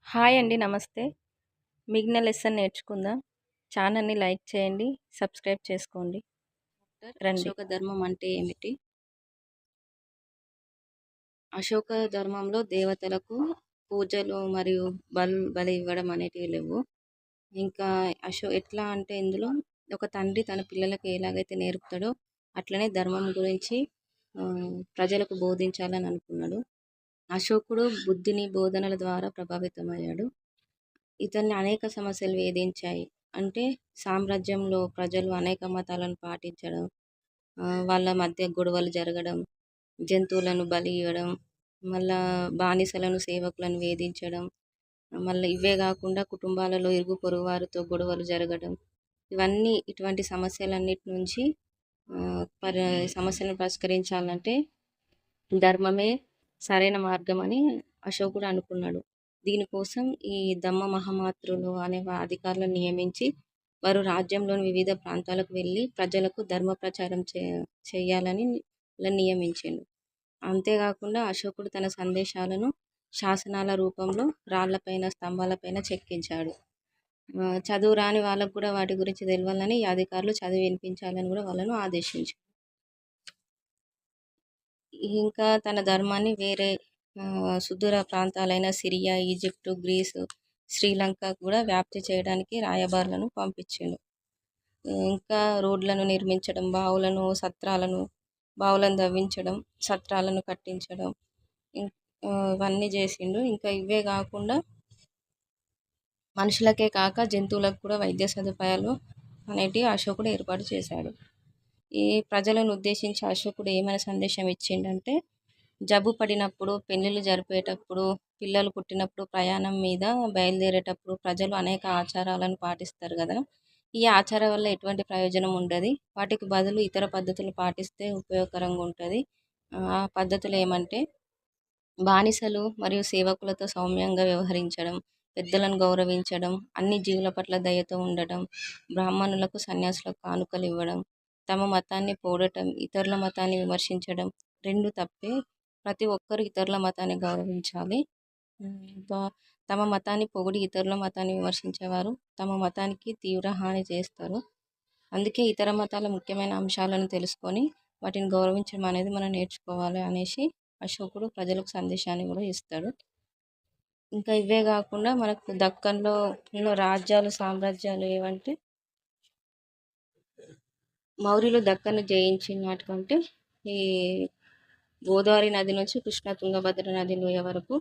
Hi అండి. నమస్తే. మిగిలిన లెసన్ నేర్చుకుందాం. ఛానల్‌ని లైక్ చేయండి. సబ్స్క్రైబ్ చేసుకోండి. రండి. అశోక ధర్మం అంటే ఏమిటి? అశోక ధర్మంలో దేవతలకు పూజలు మరియు బలి ఇవ్వడం అనేటివి లేవు. ఇంకా ఎట్లా అంటే ఇందులో ఒక తండ్రి తన పిల్లలకి ఎలాగైతే నేర్పుతాడో అట్లనే ధర్మం గురించి ప్రజలకు బోధించాలని అనుకున్నాడు. అశోకుడు బుద్ధిని బోధనల ద్వారా ప్రభావితమయ్యాడు. ఇతన్ని అనేక సమస్యలు వేధించాయి. అంటే సామ్రాజ్యంలో ప్రజలు అనేక మతాలను పాటించడం, వాళ్ళ మధ్య గొడవలు జరగడం, జంతువులను బలి ఇవ్వడం, మళ్ళా బానిసలను, సేవకులను వేధించడం, మళ్ళీ ఇవే కాకుండా కుటుంబాలలో ఇరుగు పొరుగు వారితో గొడవలు జరగడం, ఇటువంటి సమస్యలన్నిటి నుంచి సమస్యలను పరిష్కరించాలంటే ధర్మమే సరైన మార్గం అని అశోకుడు అనుకున్నాడు. దీనికోసం ఈ దమ్మ మహమాత్రులు అనే అధికారులను నియమించి వారు రాజ్యంలోని వివిధ ప్రాంతాలకు వెళ్ళి ప్రజలకు ధర్మ ప్రచారం చేయాలని నియమించిండు. అంతేకాకుండా అశోకుడు తన సందేశాలను శాసనాల రూపంలో రాళ్లపైన, స్తంభాలపైన చెక్కించాడు. చదువు రాని వాళ్ళకు కూడా వాటి గురించి తెలియాలని ఈ అధికారులు చదివి వినిపించాలని కూడా వాళ్ళను ఆదేశించారు. ఇంకా తన ధర్మాన్ని వేరే సుదూర ప్రాంతాలైన సిరియా, ఈజిప్టు, గ్రీసు, శ్రీలంక కూడా వ్యాప్తి చేయడానికి రాయబారులను పంపించిండు. ఇంకా రోడ్లను నిర్మించడం, బావులను తవ్వించడం, సత్రాలను కట్టించడం, ఇవన్నీ చేసిండు. ఇంకా ఇవే కాకుండా మనుషులకే కాక జంతువులకు కూడా వైద్య సదుపాయాలు అనేటివి అశోకుడు ఏర్పాటు చేశాడు. ఈ ప్రజలను ఉద్దేశించి అశోకుడు ఏమైనా సందేశం ఇచ్చిండంటే, జబ్బు పడినప్పుడు, పెళ్ళిళ్ళు జరిపేటప్పుడు, పిల్లలు పుట్టినప్పుడు, ప్రయాణం మీద బయలుదేరేటప్పుడు ప్రజలు అనేక ఆచారాలను పాటిస్తారు కదా. ఈ ఆచారం వల్ల ఎటువంటి ప్రయోజనం ఉండదు. వాటికి బదులు ఇతర పద్ధతులు పాటిస్తే ఉపయోగకరంగా ఉంటుంది. ఆ పద్ధతులు ఏమంటే, బానిసలు మరియు సేవకులతో సౌమ్యంగా వ్యవహరించడం, పెద్దలను గౌరవించడం, అన్ని జీవుల పట్ల దయతో ఉండడం, బ్రాహ్మణులకు, సన్యాసులకు కానుకలు ఇవ్వడం, తమ మతాన్ని పొగడటం, ఇతరుల మతాన్ని విమర్శించడం రెండు తప్పే. ప్రతి ఒక్కరు ఇతరుల మతాన్ని గౌరవించాలి. తమ మతాన్ని పొగిడి ఇతరుల మతాన్ని విమర్శించేవారు తమ మతానికి తీవ్ర హాని చేస్తారు. అందుకే ఇతర మతాల ముఖ్యమైన అంశాలను తెలుసుకొని వాటిని గౌరవించడం అనేది మనం నేర్చుకోవాలి అనేసి అశోకుడు ప్రజలకు సందేశాన్ని కూడా ఇస్తాడు. ఇంకా ఇవే కాకుండా మనకు దక్కన్లో రాజ్యాలు, సామ్రాజ్యాలు ఏవంటే, మౌర్యులు దక్కన్ను జయించిన నాటికంటే ఈ గోదావరి నది నుంచి కృష్ణా, తుంగభద్ర నది లోయ వరకు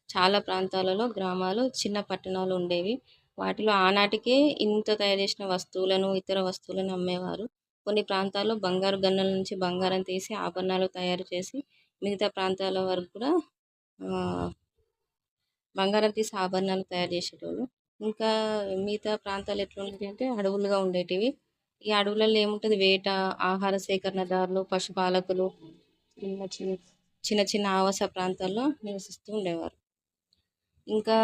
చాలా ప్రాంతాలలో గ్రామాలు, చిన్న పట్టణాలు ఉండేవి. వాటిలో ఆనాటికే ఇంత తయారు చేసిన వస్తువులను, ఇతర వస్తువులను అమ్మేవారు. కొన్ని ప్రాంతాల్లో బంగారు గన్నుల నుంచి బంగారం తీసి ఆభరణాలు తయారు చేసి, మిగతా ప్రాంతాల వరకు కూడా బంగారం తీసి ఆభరణాలు తయారు చేసేటోళ్ళు. ఇంకా మిగతా ప్రాంతాలు ఎట్లుండేవి అంటే అడవులుగా ఉండేటివి. ఈ అడవులలో ఏముంటుంది, వేట, ఆహార సేకరణదారులు, పశుపాలకులు చిన్న చిన్న ఆవాస ప్రాంతాల్లో నివసిస్తూ ఉండేవారు. ఇంకా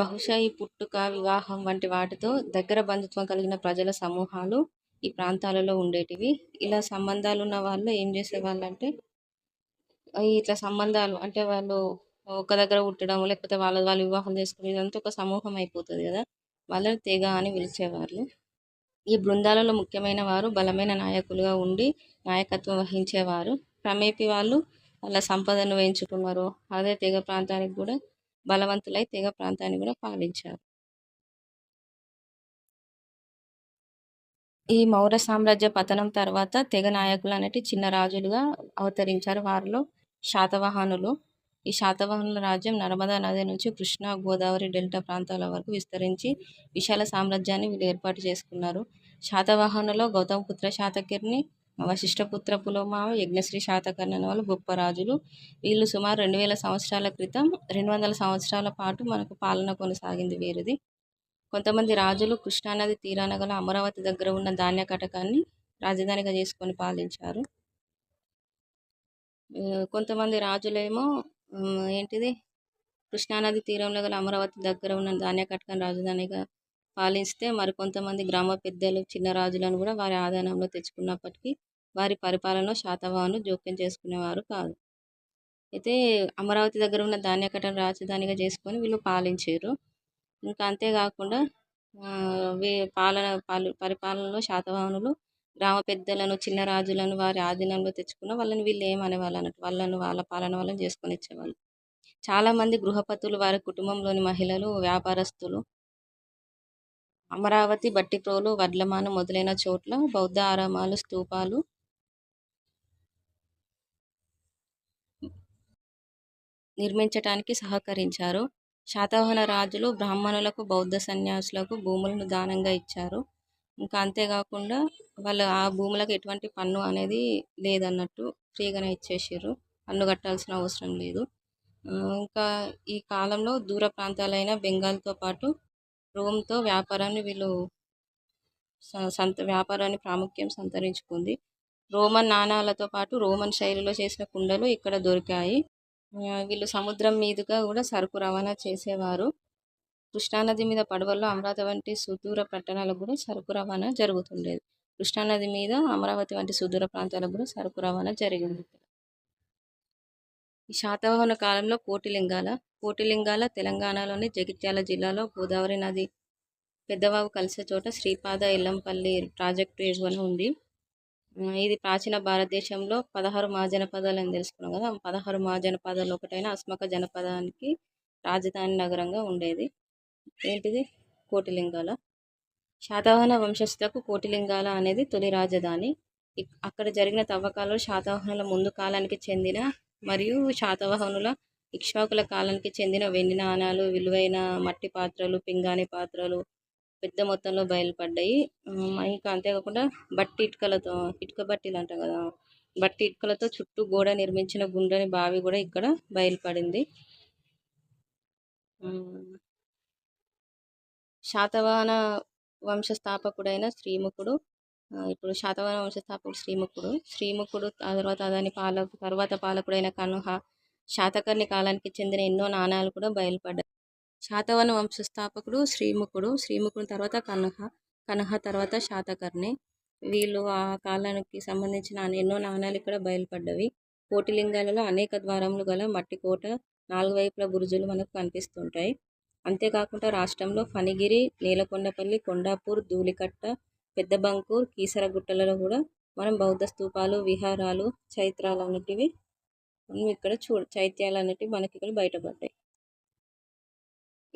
బహుశా ఈ పుట్టుక, వివాహం వంటి వాటితో దగ్గర బంధుత్వం కలిగిన ప్రజల సమూహాలు ఈ ప్రాంతాలలో ఉండేటివి. ఇలా సంబంధాలు ఉన్న వాళ్ళు ఏం చేసేవాళ్ళు అంటే, ఇట్లా సంబంధాలు అంటే వాళ్ళు ఒక దగ్గర పుట్టడం, లేకపోతే వాళ్ళు వివాహం చేసుకుని ఇదంతా ఒక సమూహం అయిపోతుంది కదా, వాళ్ళని తెగ అని పిలిచేవాళ్ళు. ఈ బృందాలలో ముఖ్యమైన వారు బలమైన నాయకులుగా ఉండి నాయకత్వం వహించేవారు. క్రమేపీ వాళ్ళు వాళ్ళ సంపదను పెంచుకున్నారు. అదే తెగ ప్రాంతానికి కూడా బలవంతులై తెగ ప్రాంతాన్ని కూడా పాలించారు. ఈ మౌర్య సామ్రాజ్య పతనం తర్వాత తెగ నాయకులు అనేటి చిన్న రాజులుగా అవతరించారు. వారిలో శాతవాహనులు. ఈ శాతవాహనుల రాజ్యం నర్మదా నది నుంచి కృష్ణా, గోదావరి డెల్టా ప్రాంతాల వరకు విస్తరించి విశాల సామ్రాజ్యాన్ని వీళ్ళు ఏర్పాటు చేసుకున్నారు. శాతవాహనులో గౌతమపుత్ర శాతకర్ణి, వశిష్ఠపుత్ర పులోమావ, యజ్ఞశ్రీ శాతకర్ణి అనే వాళ్ళు గొప్ప రాజులు. వీళ్ళు సుమారు 2000 సంవత్సరాల క్రితం 200 సంవత్సరాల పాటు మనకు పాలన కొనసాగింది వీరిది. కొంతమంది రాజులు కృష్ణానది తీరాన గల అమరావతి దగ్గర ఉన్న ధాన్య కటకాన్ని రాజధానిగా చేసుకొని పాలించారు. కొంతమంది రాజులేమో ఏంటిది, కృష్ణానది తీరంలో గల అమరావతి దగ్గర ఉన్న ధాన్య కటకాన్ని రాజధానిగా పాలిస్తే, మరికొంతమంది గ్రామ పెద్దలు, చిన్న రాజులను కూడా వారి ఆధీనంలో తెచ్చుకున్నప్పటికీ వారి పరిపాలనలో శాతవాహనులు జోక్యం చేసుకునేవారు కాదు. అయితే అమరావతి దగ్గర ఉన్న ధాన్య కటను రాజధానిగా చేసుకొని వీళ్ళు పాలించారు. ఇంకా అంతేకాకుండా పరిపాలనలో శాతవాహనులు గ్రామ పెద్దలను, చిన్న రాజులను వారి ఆధీనంలో తెచ్చుకున్న వాళ్ళని వీళ్ళు ఏమనేవాళ్ళు అన్నట్టు. వాళ్ళను వాళ్ళ పాలన వాళ్ళని చేసుకొని ఇచ్చేవాళ్ళు. చాలామంది గృహపతులు, వారి కుటుంబంలోని మహిళలు, వ్యాపారస్తులు అమరావతి, బట్టిప్రోలు, వడ్లమాను మొదలైన చోట్ల బౌద్ధ ఆరామాలు, స్తూపాలు నిర్మించటానికి సహకరించారు. శాతవాహన రాజులు బ్రాహ్మణులకు, బౌద్ధ సన్యాసులకు భూములను దానంగా ఇచ్చారు. ఇంకా అంతేకాకుండా వాళ్ళు ఆ భూములకు ఎటువంటి పన్ను అనేది లేదన్నట్టు, ఫ్రీగానే ఇచ్చేసారు, పన్ను కట్టాల్సిన అవసరం లేదు. ఇంకా ఈ కాలంలో దూర ప్రాంతాలైన బెంగాల్తో పాటు రోమ్తో వ్యాపారాన్ని వ్యాపారాన్ని ప్రాముఖ్యం సంతరించుకుంది. రోమన్ నాణాలతో పాటు రోమన్ శైలిలో చేసిన కుండలు ఇక్కడ దొరికాయి. వీళ్ళు సముద్రం మీదుగా కూడా సరుకు రవాణా చేసేవారు. కృష్ణానది మీద పడవల్లో అమరావతి వంటి సుదూర పట్టణాలకు కూడా సరుకు రవాణా జరుగుతుండేది. కృష్ణానది మీద అమరావతి వంటి సుదూర ప్రాంతాలకు కూడా సరుకు రవాణా జరిగింది. ఈ శాతవాహన కాలంలో కోటిలింగాల తెలంగాణలోని జగిత్యాల జిల్లాలో గోదావరి నది పెద్దవాగు కలిసే చోట శ్రీపాద ఎల్లంపల్లి ప్రాజెక్టు ఎగువన ఉంది. ఇది ప్రాచీన భారతదేశంలో 16 మహాజనపదాలు అని తెలుసుకున్నాం కదా. 16 మహాజనపదాలు ఒకటైన అస్మక జనపదానికి రాజధాని నగరంగా ఉండేది. ఏంటిది? కోటిలింగాల. శాతవాహన వంశస్థులకు కోటిలింగాల అనేది తొలి రాజధాని. అక్కడ జరిగిన తవ్వకాలలో శాతవాహనుల ముందు కాలానికి చెందిన మరియు శాతవాహనుల ఇక్ష్వాకుల కాలానికి చెందిన వెండి నాణాలు, విలువైన మట్టి పాత్రలు, పింగాణి పాత్రలు పెద్ద మొత్తంలో బయలుపడ్డాయి. ఇంకా అంతేకాకుండా ఇటుక బట్టీలు అంటాం కదా, బట్టి ఇటుకలతో చుట్టూ గోడ నిర్మించిన గుండ్రని బావి కూడా ఇక్కడ బయలుపడింది. శాతవాహన వంశస్థాపకుడైన శ్రీముఖుడు, ఇప్పుడు శాతవాహన వంశస్థాపకుడు శ్రీముఖుడు తర్వాత పాలకుడైన కనుహ, శాతకర్ణి కాలానికి చెందిన ఎన్నో నాణాలు కూడా బయలుపడ్డాయి. శాతవాహన వంశస్థాపకుడు శ్రీముఖుడు తర్వాత కనుహ తర్వాత శాతకర్ణి. వీళ్ళు ఆ కాలానికి సంబంధించిన ఎన్నో నాణాలు ఇక్కడ బయలుపడ్డవి. కోటిలింగాలలో అనేక ద్వారములు గల మట్టి కోట, 4 వైపుల బురుజులు మనకు కనిపిస్తుంటాయి. అంతేకాకుండా రాష్ట్రంలో ఫణిగిరి, నేలకొండపల్లి, కొండాపూర్, ధూళికట్ట, పెద్దబంకూర్, కీసరగుట్టలలో కూడా మనం బౌద్ధ స్తూపాలు, విహారాలు, చైత్యాలు అనేటివి మనకి ఇక్కడ బయటపడ్డాయి.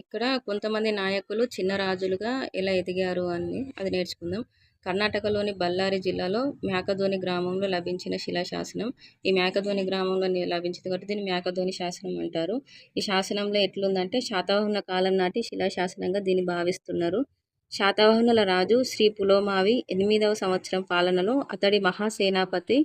ఇక్కడ కొంతమంది నాయకులు చిన్న రాజులుగా ఎలా ఎదిగారు అని అది నేర్చుకుందాం. కర్ణాటకలోని బళ్ళారి జిల్లాలో మేకధోని గ్రామంలో లభించిన శిలాశాసనం. ఈ మేకధోని గ్రామంలో లభించింది కాబట్టి దీన్ని మేకధోని శాసనం అంటారు. ఈ శాసనంలో ఎట్లుందంటే శాతవాహన కాలం నాటి శిలాశాసనంగా దీన్ని భావిస్తున్నారు. శాతవాహనుల రాజు శ్రీ పులోమావి 8వ సంవత్సరం పాలనలో అతడి మహాసేనాపతి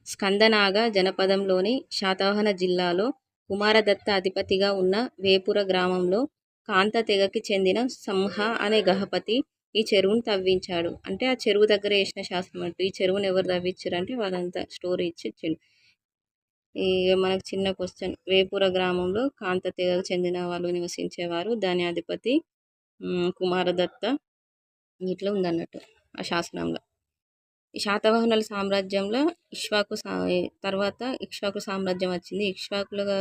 స్కందనాగ జనపదంలోని శాతవాహన జిల్లాలో కుమారదత్త అధిపతిగా ఉన్న వేపుర గ్రామంలో కాంత తెగకి చెందిన సంహ అనే గహపతి ఈ చెరువును తవ్వించాడు. అంటే ఆ చెరువు దగ్గర వేసిన శాసనం అంటూ. ఈ చెరువును ఎవరు తవ్వించారు అంటే వాళ్ళంతా స్టోరీ ఇచ్చిండు. ఈ మనకు చిన్న క్వశ్చన్, వేపుర గ్రామంలో కాంత తెగకు చెందిన వాళ్ళు నివసించేవారు, దాని అధిపతి కుమారదత్త, ఇట్లా ఉందన్నట్టు ఆ శాసనంలో. ఈ శాతవాహనుల సామ్రాజ్యంలో తర్వాత ఇక్ష్వాకు సామ్రాజ్యం వచ్చింది. ఇక్ష్వాకులుగా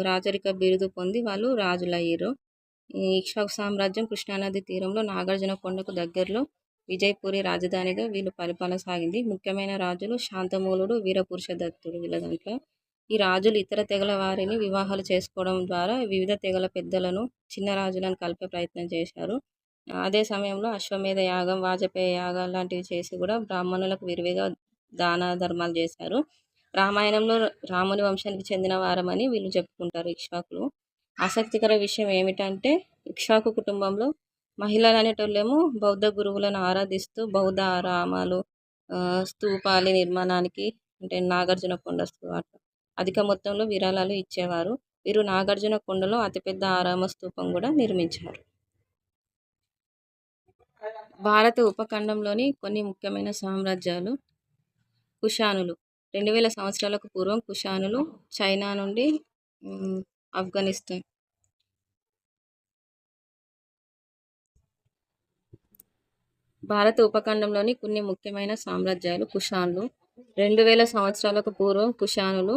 రాజరిక బిరుదు పొంది వాళ్ళు రాజులయ్యారు. ఈ ఇక్ష్వాకు సామ్రాజ్యం కృష్ణానది తీరంలో నాగార్జున కొండకు దగ్గరలో విజయపురి రాజధానిగా వీళ్ళు పరిపాలన సాగింది. ముఖ్యమైన రాజులు శాంతమూలుడు, వీరపురుషదత్తుడు. వీళ్ళ దాంట్లో ఈ రాజులు ఇతర తెగల వారిని వివాహాలు చేసుకోవడం ద్వారా వివిధ తెగల పెద్దలను, చిన్న రాజులను కలిపే ప్రయత్నం చేశారు. అదే సమయంలో అశ్వమేధ యాగం, వాజపేయ యాగం లాంటివి చేసి కూడా బ్రాహ్మణులకు విరివిగా దాన ధర్మాలు చేశారు. రామాయణంలో రాముని వంశానికి చెందిన వారమని వీళ్ళు చెప్పుకుంటారు ఇక్ష్వాకులు. ఆసక్తికర విషయం ఏమిటంటే ఇక్ష్వాకు కుటుంబంలో మహిళలు అనేటోళ్ళేమో బౌద్ధ గురువులను ఆరాధిస్తూ బౌద్ధ ఆరామాలు, స్తూపాల నిర్మాణానికి అంటే నాగార్జున కొండ అధిక మొత్తంలో విరాళాలు ఇచ్చేవారు. వీరు నాగార్జున కొండలో అతిపెద్ద ఆరామ స్తూపం కూడా నిర్మించారు. భారత ఉపఖండంలోని కొన్ని ముఖ్యమైన సామ్రాజ్యాలు. కుషానులు 2000 సంవత్సరాలకు పూర్వం కుషానులు చైనా నుండి ఆఫ్ఘనిస్తాన్ భారత ఉపఖండంలోని కొన్ని ముఖ్యమైన సామ్రాజ్యాలు. కుషానులు 2000 సంవత్సరాలకు పూర్వం కుషానులు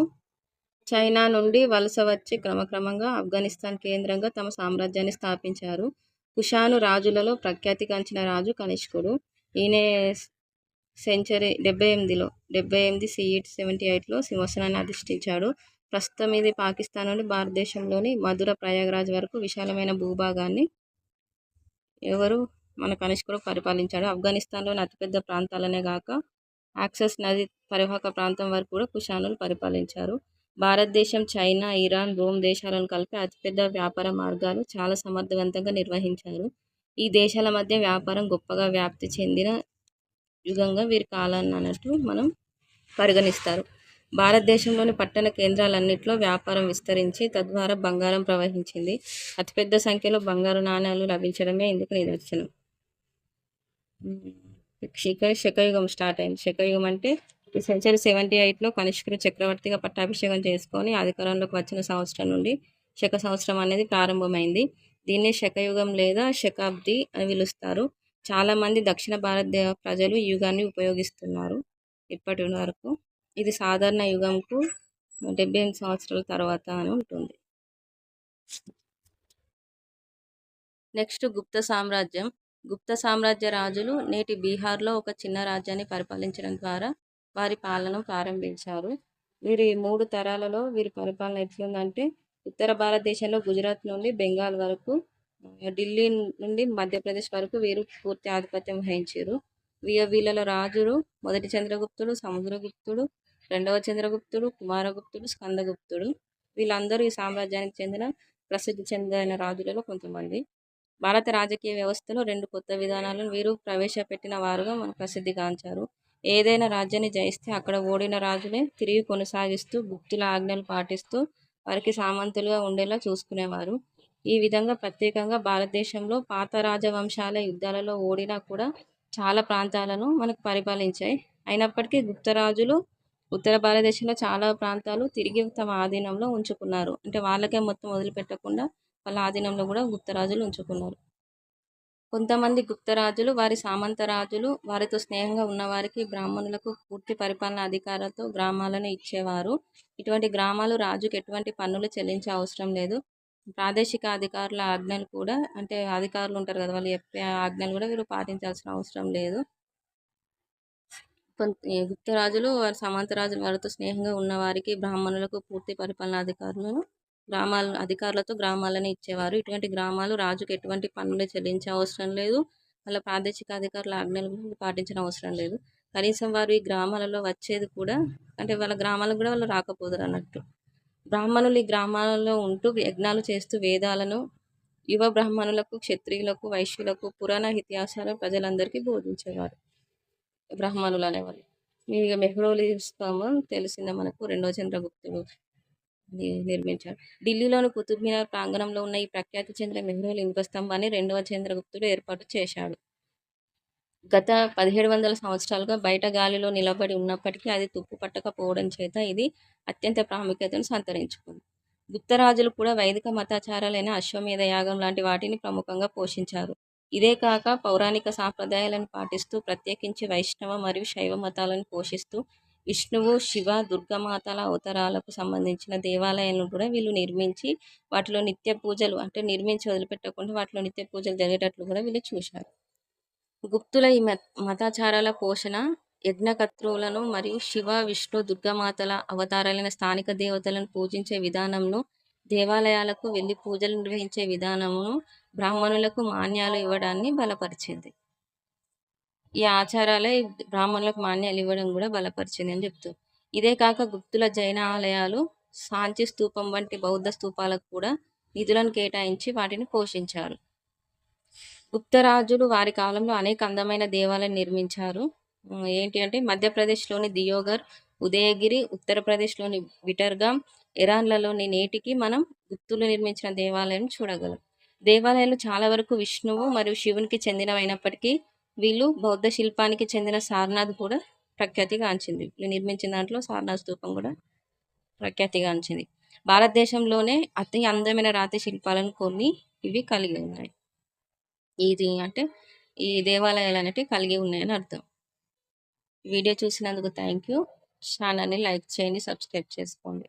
చైనా నుండి వలస వచ్చి క్రమక్రమంగా ఆఫ్ఘనిస్తాన్ కేంద్రంగా తమ సామ్రాజ్యాన్ని స్థాపించారు. కుషాను రాజులలో ప్రఖ్యాతిగాంచిన రాజు కనిష్కుడు. ఈయన సెంచరీ 78 CE 78లో సింహాసనాన్ని అధిష్ఠించాడు. ప్రస్తుతం ఇది పాకిస్తాన్ నుండి భారతదేశంలోని మధుర ప్రయాగ్రాజ్ వరకు విశాలమైన భూభాగాన్ని మన కనిష్కుడు పరిపాలించాడు. ఆఫ్ఘనిస్తాన్లోని అతిపెద్ద ప్రాంతాలనే గాక యాక్సెస్ నది పరివాహక ప్రాంతం వరకు కూడా కుషానులు పరిపాలించారు. భారతదేశం, చైనా, ఇరాన్, రోమ్ దేశాలను కలిపి అతిపెద్ద వ్యాపార మార్గాలు చాలా సమర్థవంతంగా నిర్వహించారు. ఈ దేశాల మధ్య వ్యాపారం గొప్పగా వ్యాప్తి చెందిన యుగంగా వీరి కాలాన్ని అన్నట్టు మనం పరిగణిస్తారు. భారతదేశంలోని పట్టణ కేంద్రాలన్నింటిలో వ్యాపారం విస్తరించి తద్వారా బంగారం ప్రవహించింది. అతిపెద్ద సంఖ్యలో బంగారు నాణేలు లభించడమే ఇందుకు నిదర్శనం. శకయుగం స్టార్ట్ అయింది. శకయుగం అంటే ఈ సెంచరీ 78లో కనిష్కుడు చక్రవర్తిగా పట్టాభిషేకం చేసుకొని అధికారంలోకి వచ్చిన సంవత్సరం నుండి శక సంవత్సరం అనేది ప్రారంభమైంది. దీన్ని శకయుగం లేదా శకాబ్ది అని పిలుస్తారు. చాలామంది దక్షిణ భారత ప్రజలు ఈ యుగాన్ని ఉపయోగిస్తున్నారు ఇప్పటి వరకు. ఇది సాధారణ యుగంకు 78 సంవత్సరాల తర్వాత అని ఉంటుంది. నెక్స్ట్ గుప్త సామ్రాజ్యం. గుప్త సామ్రాజ్య రాజులు నేటి బీహార్లో ఒక చిన్న రాజ్యాన్ని పరిపాలించడం ద్వారా వారి పాలన ప్రారంభించారు. వీరి 3 తరాలలో వీరి పరిపాలన ఎట్లుందంటే ఉత్తర భారతదేశంలో గుజరాత్ నుండి బెంగాల్ వరకు, ఢిల్లీ నుండి మధ్యప్రదేశ్ వరకు వీరు పూర్తి ఆధిపత్యం వహించారు. వీళ్ళ రాజులు మొదటి చంద్రగుప్తుడు, సముద్రగుప్తుడు, రెండవ చంద్రగుప్తుడు, కుమారగుప్తుడు, స్కందగుప్తుడు. వీళ్ళందరూ ఈ సామ్రాజ్యానికి చెందిన ప్రసిద్ధి చెందిన రాజులలో కొంతమంది. భారత రాజకీయ వ్యవస్థలో 2 కొత్త విధానాలను వీరు ప్రవేశపెట్టిన వారుగా మన ప్రసిద్ధిగాంచారు. ఏదైనా రాజ్యాన్ని జయిస్తే అక్కడ ఓడిన రాజులే తిరిగి కొనసాగిస్తూ గుప్తుల ఆజ్ఞలు పాటిస్తూ వారికి సామంతులుగా ఉండేలా చూసుకునేవారు. ఈ విధంగా ప్రత్యేకంగా భారతదేశంలో పాత రాజవంశాల యుద్ధాలలో ఓడినా కూడా చాలా ప్రాంతాలను మనకు పరిపాలించాయి. అయినప్పటికీ గుప్తరాజులు ఉత్తర భారతదేశంలో చాలా ప్రాంతాలు తిరిగి తమ ఆధీనంలో ఉంచుకున్నారు. అంటే వాళ్ళకే మొత్తం వదిలిపెట్టకుండా వాళ్ళ ఆధీనంలో కూడా గుప్తరాజులు ఉంచుకున్నారు. కొంతమంది గుప్తరాజులు వారి సామంత రాజులు వారితో స్నేహంగా ఉన్నవారికి బ్రాహ్మణులకు పూర్తి పరిపాలన అధికారాలతో గ్రామాలను ఇచ్చేవారు. ఇటువంటి గ్రామాలు రాజుకు ఎటువంటి పన్నులు చెల్లించే అవసరం లేదు. ప్రాదేశిక అధికారుల ఆజ్ఞలు కూడా, అంటే అధికారులు ఉంటారు కదా, వాళ్ళు చెప్పే ఆజ్ఞలు కూడా వీరు పాటించాల్సిన అవసరం లేదు. గుప్తరాజులు వారి సామంతరాజులు వారితో స్నేహంగా ఉన్నవారికి బ్రాహ్మణులకు పూర్తి పరిపాలన అధికారులతో గ్రామాలను ఇచ్చేవారు. ఇటువంటి గ్రామాలు రాజుకు ఎటువంటి పన్నులు చెల్లించే అవసరం లేదు. వాళ్ళ ప్రాదేశిక అధికారుల ఆజ్ఞలు పాటించిన అవసరం లేదు. కనీసం వారు ఈ గ్రామాలలో వచ్చేది కూడా, అంటే వాళ్ళ గ్రామాలకు కూడా వాళ్ళు రాకపోదురు అన్నట్టు. బ్రాహ్మణులు ఈ గ్రామాలలో ఉంటూ యజ్ఞాలు చేస్తూ వేదాలను యువ బ్రాహ్మణులకు, క్షత్రియులకు, వైశ్యులకు పురాణ ఇతిహాసాలను ప్రజలందరికీ బోధించేవారు బ్రాహ్మణులు అనేవాళ్ళు. ఇక మెహ్రౌలి స్తూపం తెలిసిందే మనకు, రెండవ చంద్రగుప్తుడు నిర్మించాడు. ఢిల్లీలోని కుతుబ్ మినార్ ప్రాంగణంలో ఉన్న ఈ ప్రఖ్యాతి చెందిన మెహ్రౌలి ఇనుప స్తంభాన్ని రెండవ చంద్రగుప్తుడు ఏర్పాటు చేశాడు. గత 1700 సంవత్సరాలుగా బయట గాలిలో నిలబడి ఉన్నప్పటికీ అది తుప్పు పట్టకపోవడం చేత ఇది అత్యంత ప్రాముఖ్యతను సంతరించుకుంది. గుప్తరాజులు కూడా వైదిక మతాచారాలైన అశ్వమేధ యాగం లాంటి వాటిని ప్రముఖంగా పోషించారు. ఇదే కాక పౌరాణిక సాంప్రదాయాలను పాటిస్తూ ప్రత్యేకించి వైష్ణవ మరియు శైవ మతాలను పోషిస్తూ విష్ణువు, శివ, దుర్గామాతల అవతారాలకు సంబంధించిన దేవాలయాలను కూడా వీళ్ళు నిర్మించి వాటిలో నిత్య పూజలు, అంటే నిర్మించి వదిలిపెట్టకుండా వాటిలో నిత్య పూజలు జరిగేటట్లు కూడా వీళ్ళు చూశారు. గుప్తుల ఈ మతాచారాల పోషణ, యజ్ఞకర్తృలను మరియు శివ, విష్ణు, దుర్గామాతల అవతారాలైన స్థానిక దేవతలను పూజించే విధానంను, దేవాలయాలకు వెళ్ళి పూజలు నిర్వహించే విధానమును, బ్రాహ్మణులకు మాన్యాలు ఇవ్వడాన్ని బలపరిచింది. ఈ ఆచారాలే బ్రాహ్మణులకు మాన్యాలు ఇవ్వడం కూడా బలపరిచింది అని చెప్తూ, ఇదే కాక గుప్తుల జైన ఆలయాలు, సాంచి స్తూపం వంటి బౌద్ధ స్తూపాలకు కూడా నిధులను కేటాయించి వాటిని పోషించారు. గుప్తరాజులు వారి కాలంలో అనేక అందమైన దేవాలయాలు నిర్మించారు. ఏంటి అంటే మధ్యప్రదేశ్లోని దియోగర్, ఉదయగిరి, ఉత్తరప్రదేశ్లోని బిటర్గామ్, ఇరాన్లలోని నేటికి మనం గుప్తులు నిర్మించిన దేవాలయం చూడగలం. దేవాలయాలు చాలా వరకు విష్ణువు మరియు శివునికి చెందినవైనప్పటికీ వీళ్ళు బౌద్ధ శిల్పానికి చెందిన సారనాథ్ కూడా ప్రఖ్యాతిగాంచింది. వీళ్ళు నిర్మించిన దాంట్లో సారనాథ్ స్తూపం కూడా ప్రఖ్యాతిగాంచింది. భారతదేశంలోనే అతి అందమైన రాతి శిల్పాలను కొన్ని ఇవి కలిగి ఉన్నాయి. ఇది అంటే ఈ దేవాలయాలు అనేటివి కలిగి ఉన్నాయని అర్థం. వీడియో చూసినందుకు థ్యాంక్ యూ. ఛానల్ని లైక్ చేయండి, సబ్స్క్రైబ్ చేసుకోండి.